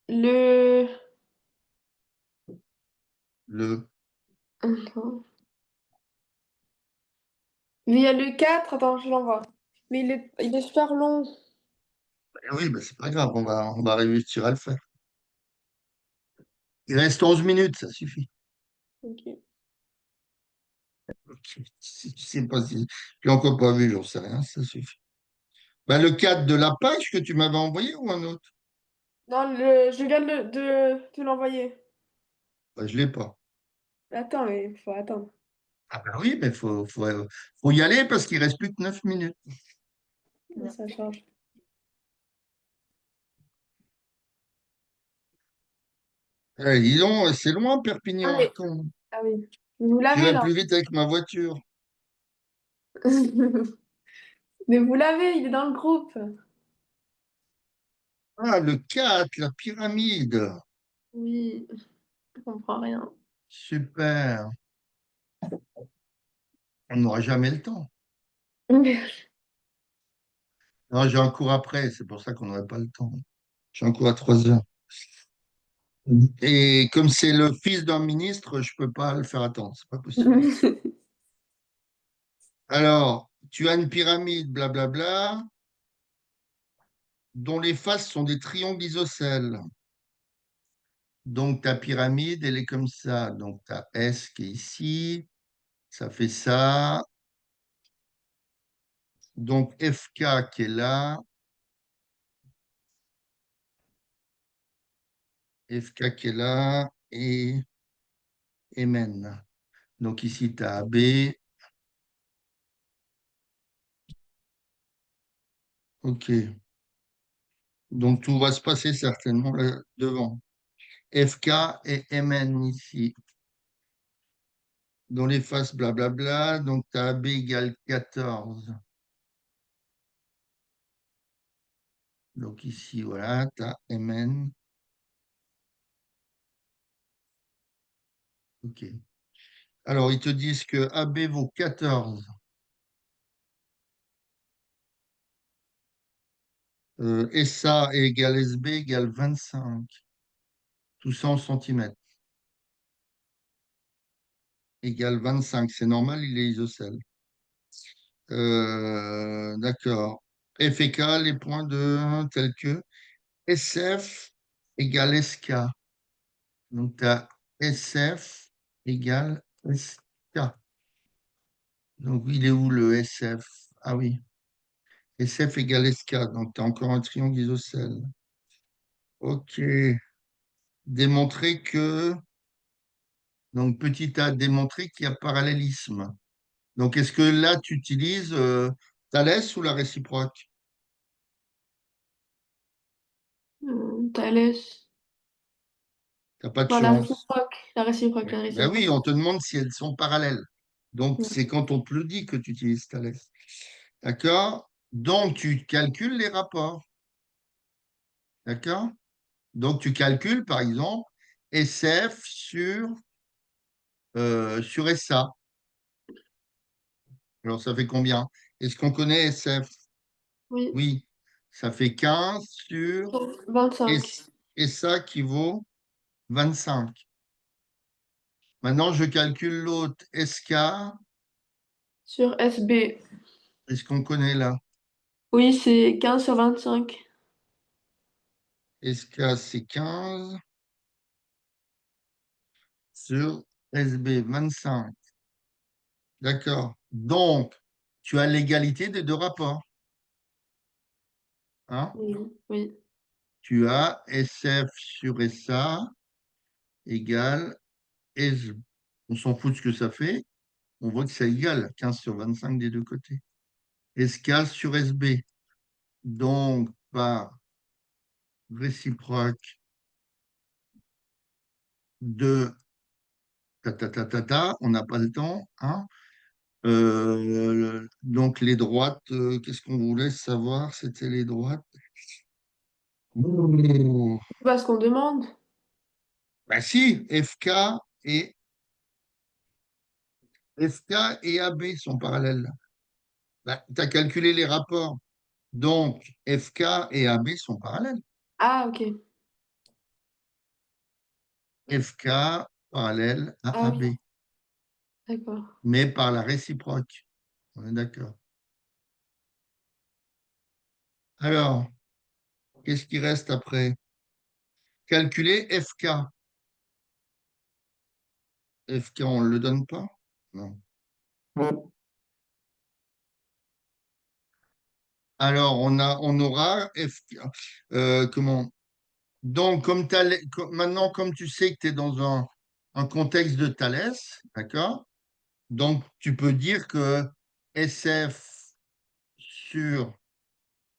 le. Le. Attends. Il y a le 4. Attends, je l'envoie. Mais il est super long. Eh oui, ben c'est pas grave, on va réussir à le faire. Il reste 11 minutes, ça suffit. Ok. Ok. Si tu sais pas si j'ai encore pas vu, j'en sais rien, ça suffit. Ben, le cadre de la page que tu m'avais envoyé ou un autre? Non, je viens de te l'envoyer. Ben, je l'ai pas. Attends, mais il faut attendre. Ah ben oui, mais faut y aller parce qu'il reste plus que 9 minutes. Ça charge. Eh, dis donc, c'est loin, Ah, Perpignan à mais. Caen. Ah oui. Vous l'avez J'irai là. plus vite avec ma voiture. Mais vous l'avez, il est dans le groupe. Ah, le 4, la pyramide. Oui, je comprends rien. Super. On n'aura jamais le temps. Non, j'ai un cours après, c'est pour ça qu'on n'aurait pas le temps. J'ai un cours à 3 heures. Et comme c'est le fils d'un ministre, je peux pas le faire attendre, c'est pas possible. Alors, tu as une pyramide, blablabla, dont les faces sont des triangles isocèles. Donc, ta pyramide, elle est comme ça. Donc, tu as S qui est ici, ça fait ça. Donc, FK qui est là, FK qui est là, et Mn. Donc, ici, tu as AB. OK. Donc, tout va se passer certainement là devant. FK et Mn ici. Dans les faces, blablabla. Donc, tu as AB égale 14. Donc, ici, voilà, tu as Mn. OK. Alors, ils te disent que AB vaut 14. SA égale SB égale 25. Tout ça en centimètres. Égale 25. C'est normal, il est isocèle. D'accord. F et K, les points de tels que SF égale SK. Donc, tu as SF égale SK. Donc, il est où le SF? Ah oui, SF égale SK. Donc, tu as encore un triangle isocèle. OK. Démontrer que, donc, petit a, démontrer qu'il y a parallélisme. Donc, est-ce que là, tu utilises Thalès ou la réciproque? Thalès. Tu n'as pas de Non, la chance. réciproque. La réciproque, Oui. la Ben oui, réciproque. on te demande si elles sont parallèles. Donc, Ouais. c'est quand on te le dit que tu utilises Thalès. D'accord? Donc, tu calcules les rapports. D'accord? Donc, tu calcules, par exemple, SF sur SA. Alors, ça fait combien? Est-ce qu'on connaît SF? Oui. Oui. Ça fait 15 sur 25 SA qui vaut 25. Maintenant, je calcule l'autre SK. sur SB. Est-ce qu'on connaît là? Oui, c'est 15 sur 25. SK, c'est 15 sur SB, 25. D'accord. Donc, tu as l'égalité des deux rapports. Hein? Oui. Oui. Tu as SF sur SA égale SB. On s'en fout de ce que ça fait. On voit que ça égale 15 sur 25 des deux côtés. SK sur SB. Donc, par réciproque de on n'a pas le temps. Hein. Donc, les droites, qu'est-ce qu'on voulait savoir? C'était les droites. Ouh. C'est pas ce qu'on demande. Bah si, FK et AB sont parallèles. Bah, tu as calculé les rapports. Donc, FK et AB sont parallèles. Ah, ok. FK parallèle à Ah oui, AB, d'accord. mais par la réciproque. On est d'accord. Alors, qu'est-ce qui reste après? Calculer FK. FK, on ne le donne pas? Non. Bon. Alors, on aura FK. Comment? Donc, maintenant, comme tu sais que tu es dans un contexte de Thalès, d'accord? Donc, tu peux dire que SF sur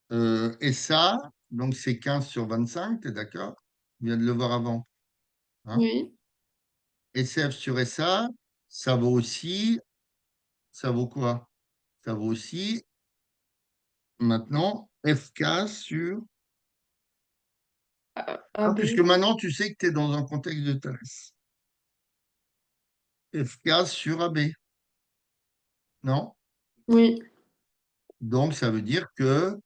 SA, donc c'est 15 sur 25, tu es d'accord? On vient de le voir avant. Hein? Oui. SF sur SA, ça vaut aussi, ça vaut quoi? Ça vaut aussi, maintenant, FK sur... Ah, puisque AB. maintenant, tu sais que tu es dans un contexte de Thalès. FK sur AB, non? Oui. Donc, ça veut dire que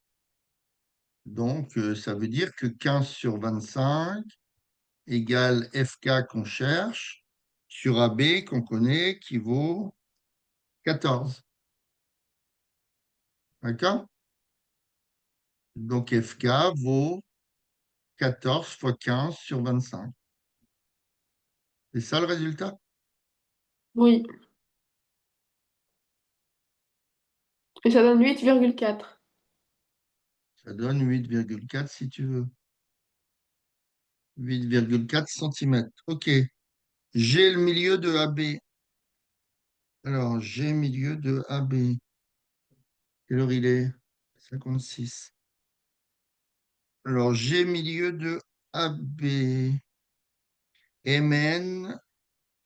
15 sur 25 égale FK qu'on cherche sur AB qu'on connaît qui vaut 14. D'accord? Donc FK vaut 14 fois 15 sur 25. C'est ça le résultat? Oui. Et ça donne 8,4. Ça donne 8,4 si tu veux. 8,4 centimètres. OK. J'ai le milieu de AB. Alors, G milieu de AB. Quelle heure il est? 56. Alors, G milieu de AB. MN,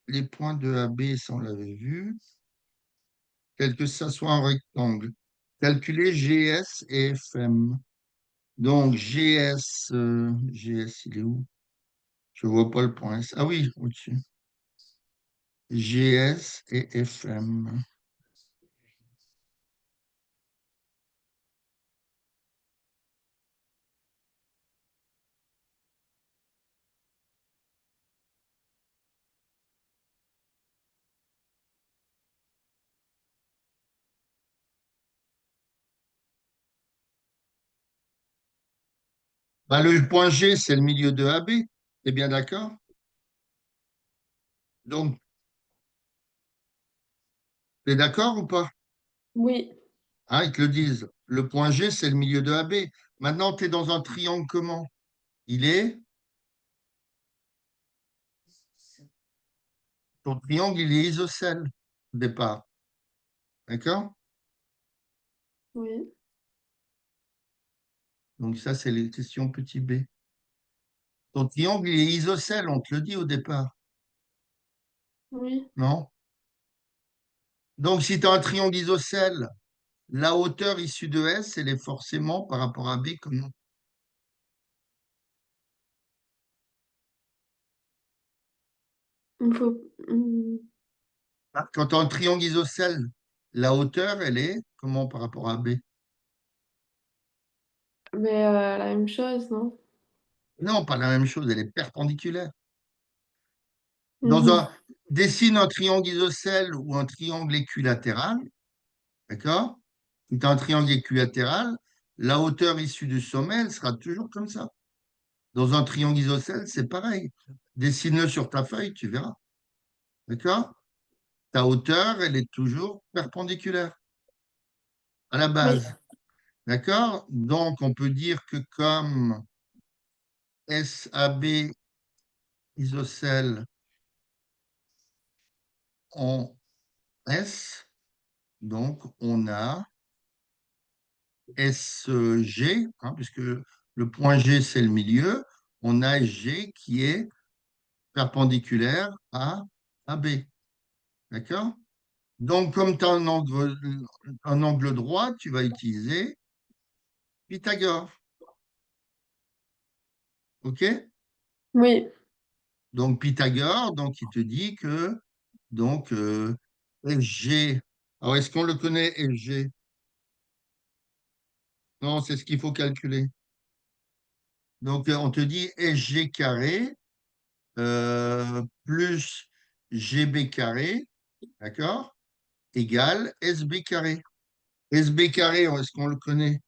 les points de AB, ça on l'avait vu. Quel que ça soit un rectangle. Calculer GS et FM. Donc, GS, il est où? Je ne vois pas le point S. Ah oui, au-dessus. GS et FM. Bah, le point G, c'est le milieu de AB. T'es bien d'accord? Donc, t'es d'accord ou pas? Oui. Hein, ils te le disent. Le point G, c'est le milieu de AB. Maintenant, tu es dans un triangle comment? Il est, ton triangle, il est isocèle au départ. D'accord? Oui. Donc, ça, c'est les questions petit b. Ton triangle, il est isocèle, on te le dit au départ. Oui. Non? Donc, si tu as un triangle isocèle, la hauteur issue de S, elle est forcément par rapport à B, comment? Il faut. Quand tu as un triangle isocèle, la hauteur, elle est comment par rapport à B? Mais la même chose, non? Non, pas la même chose, elle est perpendiculaire. Dans Mhm. un, dessine un triangle isocèle ou un triangle équilatéral, d'accord? Si tu as un triangle équilatéral, la hauteur issue du sommet, elle sera toujours comme ça. Dans un triangle isocèle, c'est pareil. Dessine-le sur ta feuille, tu verras. D'accord? Ta hauteur, elle est toujours perpendiculaire à la Oui. base. D'accord? Donc, on peut dire que comme SAB isocèle en S, donc on a SG, hein, puisque le point G, c'est le milieu, on a G qui est perpendiculaire à AB. D'accord? Donc, comme tu as un angle droit, tu vas utiliser Pythagore. OK? Oui. Donc, Pythagore, donc, il te dit que donc, FG. Alors, est-ce qu'on le connaît, FG? Non, c'est ce qu'il faut calculer. Donc, on te dit SG carré plus GB carré, d'accord, égale SB carré. SB carré, est-ce qu'on le connaît?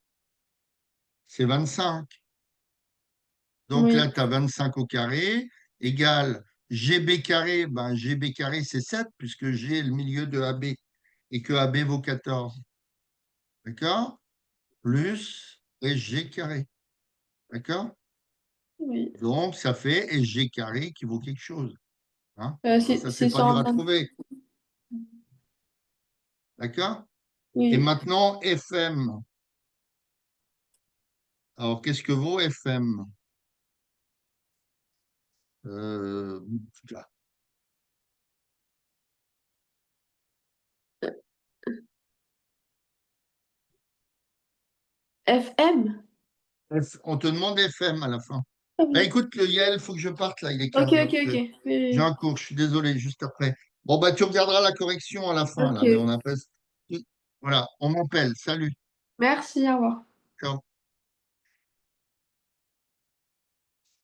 C'est 25. Donc là, Oui. tu as 25 au carré, égale GB carré, ben GB carré, c'est 7, puisque G est le milieu de AB, et que AB vaut 14. D'accord? Plus SG carré. D'accord? Oui. Donc, ça fait SG carré qui vaut quelque chose. Hein? Alors, ça, c'est pas dur à 620. trouver. D'accord? Et Oui. maintenant, FM. Alors, qu'est-ce que vaut FM? Euh, FM? On te demande FM à la fin. Ah Bah, oui. écoute, Yael, il faut que je parte là, il est Ok, 15 ok, heures. ok. Oui, J'ai oui. un cours, je suis désolé, juste après. Bon, bah, tu regarderas la correction à la fin, Ok. là, mais on appelle. Voilà, on m'appelle. Salut. Merci, au revoir. Ciao.